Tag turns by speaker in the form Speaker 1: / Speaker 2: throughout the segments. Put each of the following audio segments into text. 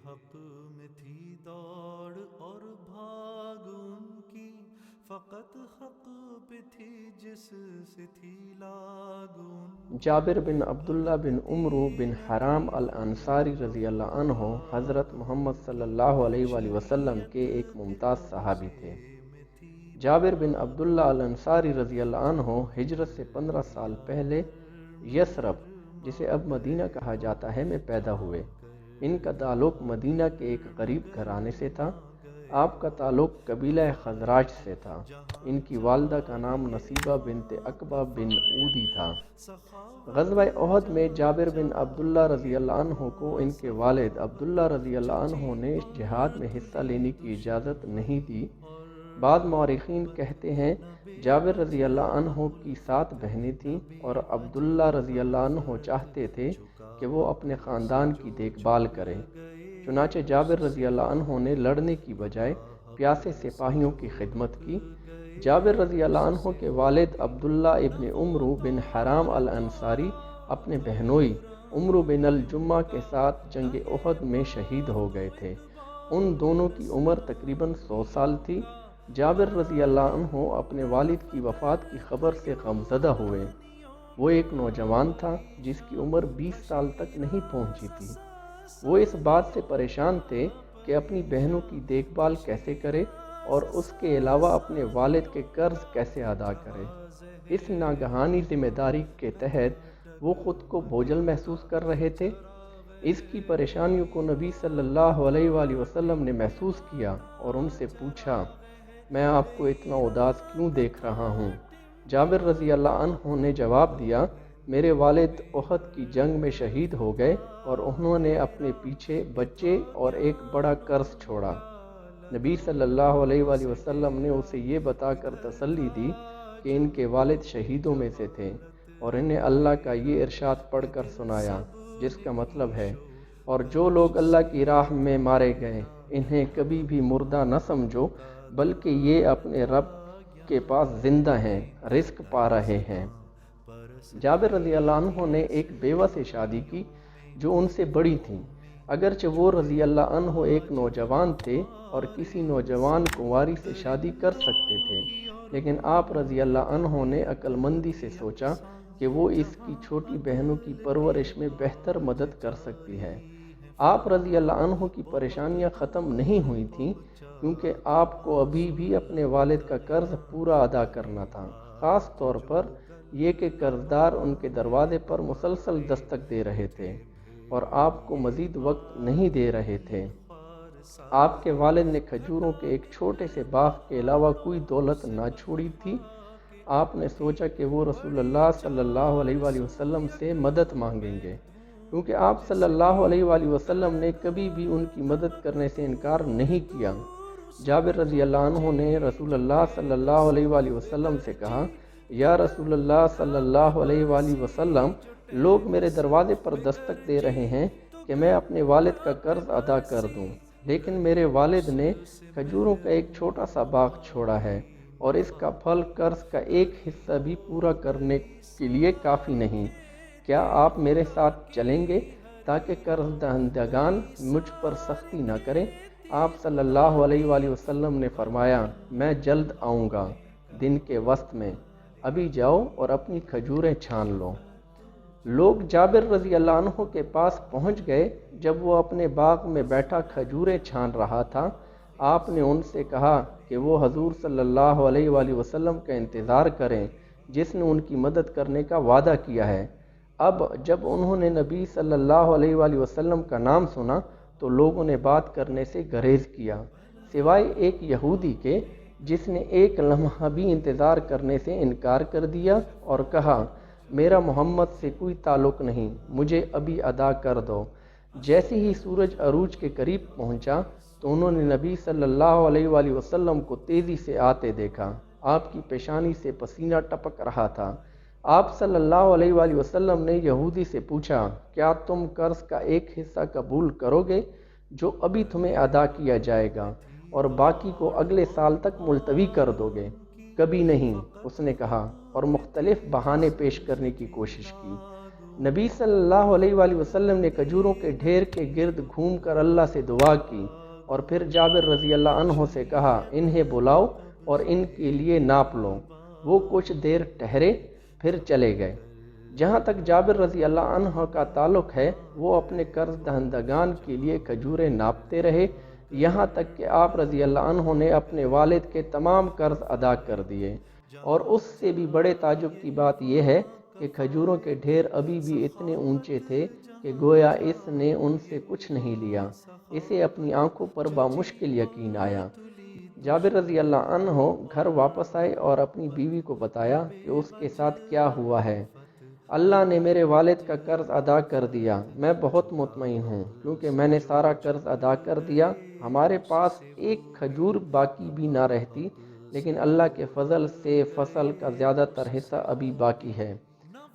Speaker 1: حق میں تھی دوڑ اور بھاگ ان کی، فقط حق پہ تھی جس سے تھی لاگ ان کی۔
Speaker 2: جابر بن عبداللہ بن عمرو بن حرام الانصاری رضی اللہ عنہ حضرت محمد صلی اللہ علیہ وآلہ وسلم کے ایک ممتاز صحابی تھے۔ جابر بن عبداللہ الانصاری رضی اللہ عنہ ہجرت سے 15 سال پہلے یثرب، جسے اب مدینہ کہا جاتا ہے، میں پیدا ہوئے۔ ان کا تعلق مدینہ کے ایک غریب گھرانے سے تھا۔ آپ کا تعلق قبیلہ خزرج سے تھا۔ ان کی والدہ کا نام نصیبہ بنت عقبہ بن اودی تھا۔ غزوہ احد میں جابر بن عبداللہ رضی اللہ عنہ کو ان کے والد عبداللہ رضی اللہ عنہ نے جہاد میں حصہ لینے کی اجازت نہیں دی۔ بعض مورخین کہتے ہیں جابر رضی اللہ عنہ کی 7 بہنیں تھیں اور عبداللہ رضی اللہ عنہ چاہتے تھے کہ وہ اپنے خاندان کی دیکھ بھال کرے، چنانچہ جابر رضی اللہ عنہ نے لڑنے کی بجائے پیاسے سپاہیوں کی خدمت کی۔ جابر رضی اللہ عنہ کے والد عبداللہ ابن عمرو بن حرام الانصاری اپنے بہنوئی عمرو بن الجمہ کے ساتھ جنگ احد میں شہید ہو گئے تھے۔ ان دونوں کی عمر تقریباً 100 سال تھی۔ جابر رضی اللہ عنہ اپنے والد کی وفات کی خبر سے غمزدہ ہوئے۔ وہ ایک نوجوان تھا جس کی عمر 20 سال تک نہیں پہنچی تھی۔ وہ اس بات سے پریشان تھے کہ اپنی بہنوں کی دیکھ بھال کیسے کرے اور اس کے علاوہ اپنے والد کے قرض کیسے ادا کرے۔ اس ناگہانی ذمہ داری کے تحت وہ خود کو بوجھل محسوس کر رہے تھے۔ اس کی پریشانیوں کو نبی صلی اللہ علیہ وآلہ وسلم نے محسوس کیا اور ان سے پوچھا، میں آپ کو اتنا اداس کیوں دیکھ رہا ہوں؟ جابر رضی اللہ عنہ نے جواب دیا، میرے والد احد کی جنگ میں شہید ہو گئے اور انہوں نے اپنے پیچھے بچے اور ایک بڑا قرض چھوڑا۔ نبی صلی اللہ علیہ وآلہ وسلم نے اسے یہ بتا کر تسلی دی کہ ان کے والد شہیدوں میں سے تھے اور انہیں اللہ کا یہ ارشاد پڑھ کر سنایا، جس کا مطلب ہے، اور جو لوگ اللہ کی راہ میں مارے گئے انہیں کبھی بھی مردہ نہ سمجھو، بلکہ یہ اپنے رب کے پاس زندہ ہیں، رزق پا رہے ہیں۔ جابر رضی اللہ عنہ نے ایک بیوہ سے شادی کی جو ان سے بڑی تھی۔ اگرچہ وہ رضی اللہ عنہ ایک نوجوان تھے اور کسی نوجوان کنواری سے شادی کر سکتے تھے، لیکن آپ رضی اللہ عنہ نے عقل مندی سے سوچا کہ وہ اس کی چھوٹی بہنوں کی پرورش میں بہتر مدد کر سکتی ہے۔ آپ رضی اللہ عنہ کی پریشانیاں ختم نہیں ہوئی تھیں کیونکہ آپ کو ابھی بھی اپنے والد کا قرض پورا ادا کرنا تھا، خاص طور پر یہ کہ قرضدار ان کے دروازے پر مسلسل دستک دے رہے تھے اور آپ کو مزید وقت نہیں دے رہے تھے۔ آپ کے والد نے کھجوروں کے ایک چھوٹے سے باغ کے علاوہ کوئی دولت نہ چھوڑی تھی۔ آپ نے سوچا کہ وہ رسول اللہ صلی اللہ علیہ وآلہ وسلم سے مدد مانگیں گے، کیونکہ آپ صلی اللہ علیہ وآلہ وسلم نے کبھی بھی ان کی مدد کرنے سے انکار نہیں کیا۔ جابر رضی اللہ عنہ نے رسول اللہ صلی اللہ علیہ وآلہ وسلم سے کہا، یا رسول اللہ صلی اللہ علیہ وآلہ وسلم، لوگ میرے دروازے پر دستک دے رہے ہیں کہ میں اپنے والد کا قرض ادا کر دوں، لیکن میرے والد نے کھجوروں کا ایک چھوٹا سا باغ چھوڑا ہے اور اس کا پھل قرض کا ایک حصہ بھی پورا کرنے کے لیے کافی نہیں۔ کیا آپ میرے ساتھ چلیں گے تاکہ قرض دہندگان مجھ پر سختی نہ کریں؟ آپ صلی اللہ علیہ وآلہ وسلم نے فرمایا، میں جلد آؤں گا، دن کے وسط میں، ابھی جاؤ اور اپنی کھجوریں چھان لو۔ لوگ جابر رضی اللہ عنہ کے پاس پہنچ گئے۔ جب وہ اپنے باغ میں بیٹھا کھجوریں چھان رہا تھا، آپ نے ان سے کہا کہ وہ حضور صلی اللہ علیہ وآلہ وسلم کا انتظار کریں جس نے ان کی مدد کرنے کا وعدہ کیا ہے۔ اب جب انہوں نے نبی صلی اللہ علیہ وآلہ وسلم کا نام سنا تو لوگوں نے بات کرنے سے گریز کیا، سوائے ایک یہودی کے جس نے ایک لمحہ بھی انتظار کرنے سے انکار کر دیا اور کہا، میرا محمد سے کوئی تعلق نہیں، مجھے ابھی ادا کر دو۔ جیسے ہی سورج عروج کے قریب پہنچا تو انہوں نے نبی صلی اللہ علیہ وآلہ وسلم کو تیزی سے آتے دیکھا۔ آپ کی پیشانی سے پسینہ ٹپک رہا تھا۔ آپ صلی اللہ علیہ وآلہ وسلم نے یہودی سے پوچھا، کیا تم قرض کا ایک حصہ قبول کرو گے جو ابھی تمہیں ادا کیا جائے گا اور باقی کو اگلے سال تک ملتوی کر دو گے؟ کبھی نہیں، اس نے کہا اور مختلف بہانے پیش کرنے کی کوشش کی۔ نبی صلی اللہ علیہ وآلہ وسلم نے کھجوروں کے ڈھیر کے گرد گھوم کر اللہ سے دعا کی اور پھر جابر رضی اللہ عنہ سے کہا انہیں بلاؤ اور ان کے لیے ناپ لو۔ وہ کچھ دیر ٹھہرے پھر چلے گئے۔ جہاں تک جابر رضی اللہ عنہ کا تعلق ہے وہ اپنے قرض دہندگان کے لیے کھجوریں ناپتے رہے یہاں تک کہ آپ رضی اللہ عنہ نے اپنے والد کے تمام قرض ادا کر دیے۔ اور اس سے بھی بڑے تعجب کی بات یہ ہے کہ کھجوروں کے ڈھیر ابھی بھی اتنے اونچے تھے کہ گویا اس نے ان سے کچھ نہیں لیا۔ اسے اپنی آنکھوں پر بامشکل یقین آیا۔ جابر رضی اللہ عنہ گھر واپس آئے اور اپنی بیوی کو بتایا کہ اس کے ساتھ کیا ہوا ہے۔ اللہ نے میرے والد کا قرض ادا کر دیا، میں بہت مطمئن ہوں کیونکہ میں نے سارا قرض ادا کر دیا۔ ہمارے پاس ایک کھجور باقی بھی نہ رہتی، لیکن اللہ کے فضل سے فصل کا زیادہ تر حصہ ابھی باقی ہے۔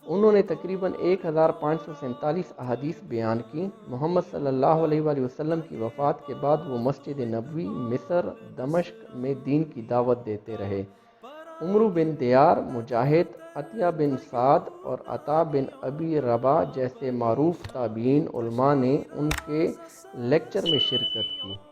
Speaker 2: انہوں نے تقریباً 1547 احادیث بیان کی۔ محمد صلی اللہ علیہ وآلہ وسلم کی وفات کے بعد وہ مسجد نبوی، مصر، دمشق میں دین کی دعوت دیتے رہے۔ عمرو بن دیار، مجاہد، عطیہ بن سعد اور عطا بن ابی رباح جیسے معروف تابعین علماء نے ان کے لیکچر میں شرکت کی۔